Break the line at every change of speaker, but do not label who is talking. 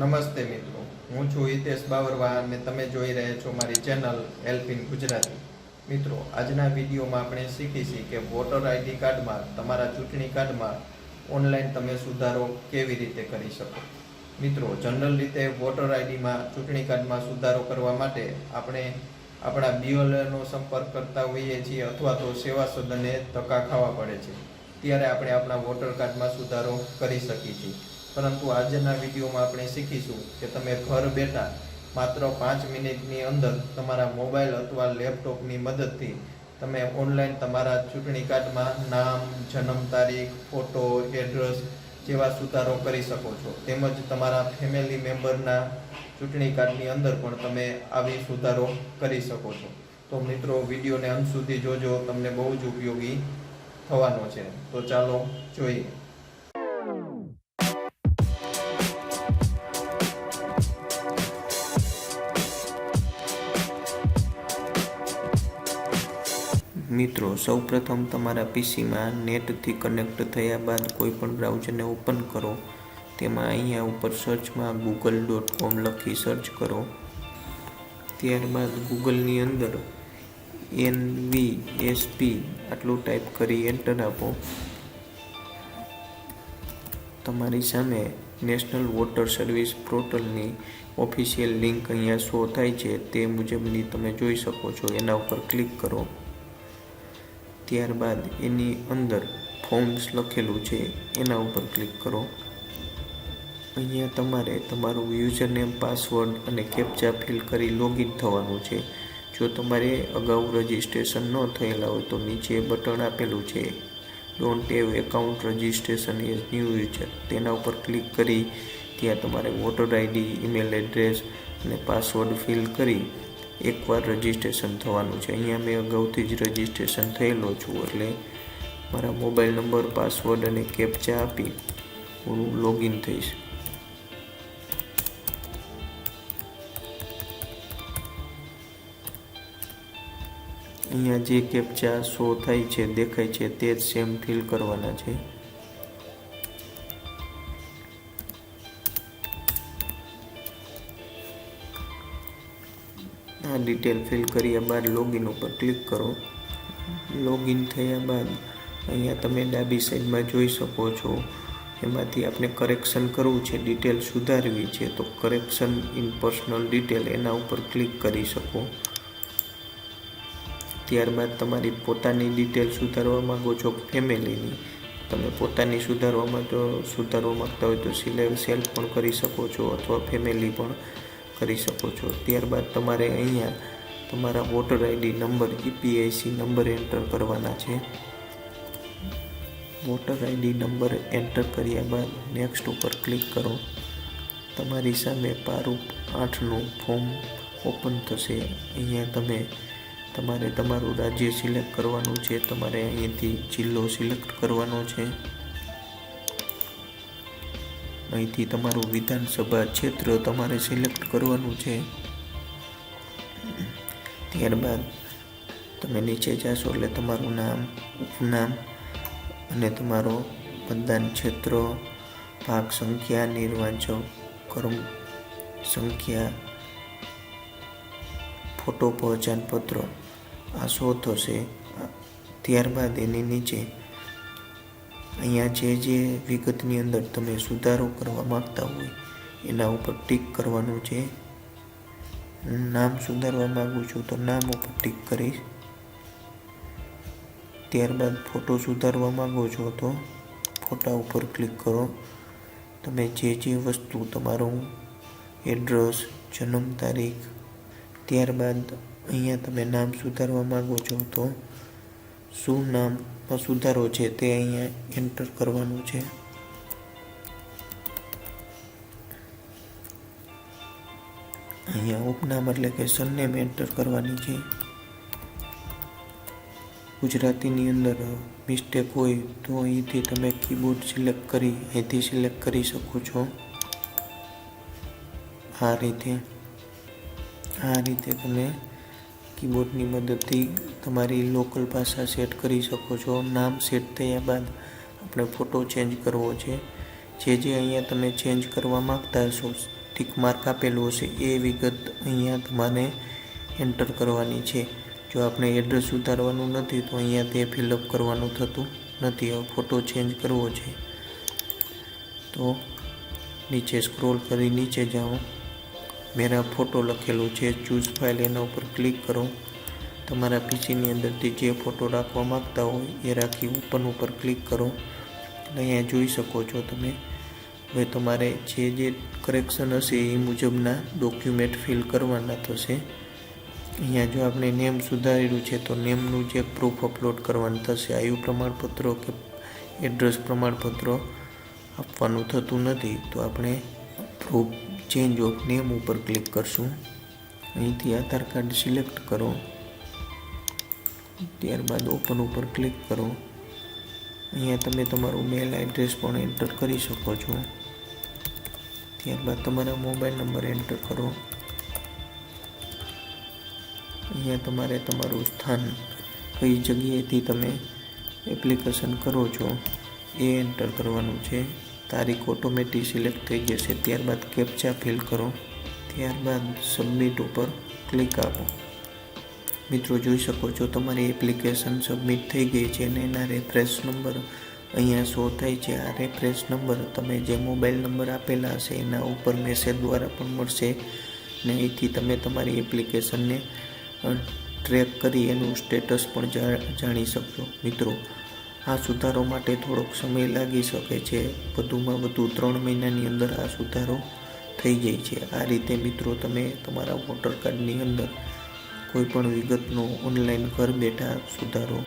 નમસ્તે મિત્રો, હું છું હિતેશ બાવરવા અને તમે જોઈ રહ્યા છો મારી ચેનલ હેલ્પિંગ ગુજરાતી. મિત્રો, આજના વિડીયોમાં આપણે શીખીશું કે વોટર આઈડી કાર્ડમાં તમારા ચૂંટણી કાર્ડમાં ઓનલાઈન તમે સુધારો કેવી રીતે કરી શકો. મિત્રો, જનરલ રીતે વોટર આઈડીમાં ચૂંટણી કાર્ડમાં સુધારો કરવા માટે આપણે આપણા BLOનો સંપર્ક કરતા હોઈએ છીએ અથવા તો સેવા સદને ધક્કા ખાવા પડે છે. ત્યારે આપણે આપણા વોટર કાર્ડમાં સુધારો કરી શકીએ છીએ. પરંતુ આજના વિડીયોમાં આપણે શીખીશું કે તમે ઘર બેઠા માત્ર 5 મિનિટની અંદર તમારા મોબાઈલ અથવા લેપટોપની મદદથી તમે ઓનલાઈન તમારા ચૂંટણી કાર્ડમાં નામ, જન્મ તારીખ, ફોટો, એડ્રેસ જેવા સુધારો કરી શકો છો. તેમજ તમારા ફેમિલી મેમ્બરના ચૂંટણી કાર્ડની અંદર પણ તમે આવી સુધારો કરી શકો છો. તો મિત્રો, વિડીયોને અંત સુધી જોજો, તમને બહુ જ ઉપયોગી થવાનો છે. તો ચાલો જોઈએ. મિત્રો, સૌપ્રથમ તમારા પીસીમાં નેટથી કનેક્ટ થયા બાદ કોઈપણ બ્રાઉઝરને ઓપન કરો. તેમાં અહીંયા ઉપર સર્ચમાં google.com લખી સર્ચ કરો. ત્યારબાદ ગૂગલની અંદર NVSP આટલું ટાઈપ કરી એન્ટર આપો. તમારી સામે નેશનલ વોટર સર્વિસ પોર્ટલની ઓફિશિયલ લિંક અહીંયા શો થાય છે. તે મુજબની તમે જોઈ શકો છો. એના ઉપર ક્લિક કરો. ત્યારબાદ એની અંદર ફોર્મ્સ લખેલું છે એના ઉપર ક્લિક કરો. અહીંયા તમારે તમારું યુઝરનેમ, પાસવર્ડ અને કેપ્ચા ફિલ કરી લોગિન થવાનું છે. જો તમારે અગાઉ રજિસ્ટ્રેશન ન થયેલા હોય તો નીચે બટન આપેલું છે don't have account registration as new user, તેના ઉપર ક્લિક કરી ત્યાં તમારે વોટર આઈડી, ઈમેલ એડ્રેસ અને પાસવર્ડ ફિલ કરી એકવાર રજિસ્ટ્રેશન થવાનું છે. અહીંયા મેં અગાઉથી જ રજિસ્ટ્રેશન થયેલો છું એટલે મારા મોબાઈલ નંબર, પાસવર્ડ અને કેપ્ચા આપી હું લોગિન થઈશ. અહીંયા જે કેપ્ચા શો થાય છે, દેખાય છે, તે જ સેમ ફિલ કરવાના છે. આ ડિટેલ ફિલ કર્યા બાદ લોગિન ઉપર ક્લિક કરો. લોગિન થયા બાદ અહીંયા તમે ડાબી સાઈડમાં જોઈ શકો છો. એમાંથી આપણે કરેક્શન કરવું છે, ડિટેલ સુધારવી છે, તો કરેક્શન ઇન પર્સનલ ડિટેલ એના ઉપર ક્લિક કરી શકો. ત્યારબાદ તમારી પોતાની ડિટેલ સુધારવા માંગો છો, ફેમિલીની તમે પોતાની સુધારવા માંગતા હોય તો સેલ્ફ પણ કરી શકો છો અથવા ફેમિલી પણ કરી શકો છો. ત્યારબાદ તમારે અહીંયા તમારા voter ID number, EPIC number enter કરવાના છે. વોટર આઈડી નંબર એન્ટર કર્યા બાદ નેક્સ્ટ ઉપર ક્લિક કરો. તમારી સામે પારૂપ 8નું ફોર્મ ઓપન થશે. અહીંયા તમારે તમારું રાજ્ય સિલેક્ટ કરવાનું છે. તમારે અહીંથી જિલ્લો સિલેક્ટ કરવાનો છે. અહીંથી તમારું વિધાનસભા ક્ષેત્ર તમારે સિલેક્ટ કરવાનું છે. ત્યારબાદ તમે નીચે જશો એટલે તમારું નામ, ઉપનામ અને તમારો મતદાન ક્ષેત્ર, ભાગ સંખ્યા, નિર્વાચક કર્મ સંખ્યા, ફોટો, પહચાન પત્ર આ શો થશે. ત્યારબાદ એની નીચે અહીંયા જે વિગતની અંદર તમે સુધારો કરવા માંગતા હોય એના ઉપર ટીક કરવાનું છે. હું નામ સુધારવા માંગુ છું તો નામ ઉપર ટીક કરીશ. ત્યારબાદ ફોટો સુધારવા માંગો છો તો ફોટા ઉપર ક્લિક કરો. તમે જે વસ્તુ, તમારું એડ્રેસ, જન્મ તારીખ, ત્યારબાદ અહીંયા તમે નામ સુધારવા માંગો છો તો શું નામમાં સુધારો છે તે અહીંયા એન્ટર કરવાનું છે. અહીંયા ઉપનામ એટલે કે સરનેમ એન્ટર કરવાની છે. ગુજરાતીની અંદર મિસ્ટેક હોય તો અહીંથી તમે કીબોર્ડ સિલેક્ટ કરી અહીંથી સિલેક્ટ કરી શકો છો. આ રીતે તમે કીબોર્ડની મદદથી તમારી લોકલ ભાષા સેટ કરી શકો છો. નામ સેટ થયા બાદ આપણે ફોટો ચેન્જ કરવો છે. જે અહીંયા તમે ચેન્જ કરવા માંગતા હશો ટિક માર્ક આપેલું હશે એ વિગત અહીંયા તમારે એન્ટર કરવાની છે. જો આપણે એડ્રેસ સુધારવાનું નથી તો અહીંયા તે ફિલઅપ કરવાનું થતું નથી. હવે ફોટો ચેન્જ કરવો છે તો નીચે સ્ક્રોલ કરી નીચે જાઓ, મેરા ફોટો લખેલું છે, ચૂઝ ફાઇલ એના ઉપર ક્લિક કરો. તમારા પીસીની અંદરથી જે ફોટો રાખવા માંગતા હોય એ રાખી ઓપન ઉપર ક્લિક કરો. અહીંયા જોઈ શકો છો તમે. હવે તમારે જે કરેક્શન હશે એ મુજબના ડોક્યુમેન્ટ ફિલ કરવાના થશે. અહીંયા જો આપણે નેમ સુધારેલું છે તો નેમનું જે પ્રૂફ અપલોડ કરવાનું થશે. આયુ પ્રમાણપત્ર કે એડ્રેસ પ્રમાણપત્ર આપવાનું થતું નથી તો આપણે પ્રૂફ ચેન્જ ઓફ નેમ ઉપર ક્લિક કરશું. અહીંથી આધાર કાર્ડ સિલેક્ટ કરો, ત્યારબાદ ઓપન ઉપર ક્લિક કરો. અહીંયા તમે તમારું મેલ એડ્રેસ પણ એન્ટર કરી શકો છો. ત્યારબાદ તમારા મોબાઈલ નંબર એન્ટર કરો. અહીંયા તમારે તમારું સ્થાન, કઈ જગ્યાએથી તમે એપ્લિકેશન કરો છો એ એન્ટર કરવાનું છે. તારીખ ઓટોમેટિક સિલેક્ટ થઈ જશે. ત્યારબાદ કેપ્ચા ફિલ કરો. ત્યારબાદ સબમિટ ઉપર ક્લિક આપો. મિત્રો જોઈ શકો છો તમારી એપ્લિકેશન સબમિટ થઈ ગઈ છે અને એના રેફરન્સ નંબર અહીંયા શો થાય છે. આ રેફરન્સ નંબર તમે જે મોબાઈલ નંબર આપેલા હશે એના ઉપર મેસેજ દ્વારા પણ મળશે ને અહીંથી તમે તમારી એપ્લિકેશનને ટ્રેક કરી એનું સ્ટેટસ પણ જાણી શકશો. મિત્રો આ સુધારો માટે થોડોક સમય લાગી શકે છે. વધુમાં વધુ 3 મહિનાની અંદર આ સુધારો થઈ જાય છે. આ રીતે મિત્રો તમે તમારા વોટર કાર્ડની અંદર કોઈ પણ વિગતનો ઓનલાઈન ઘર બેઠા સુધારો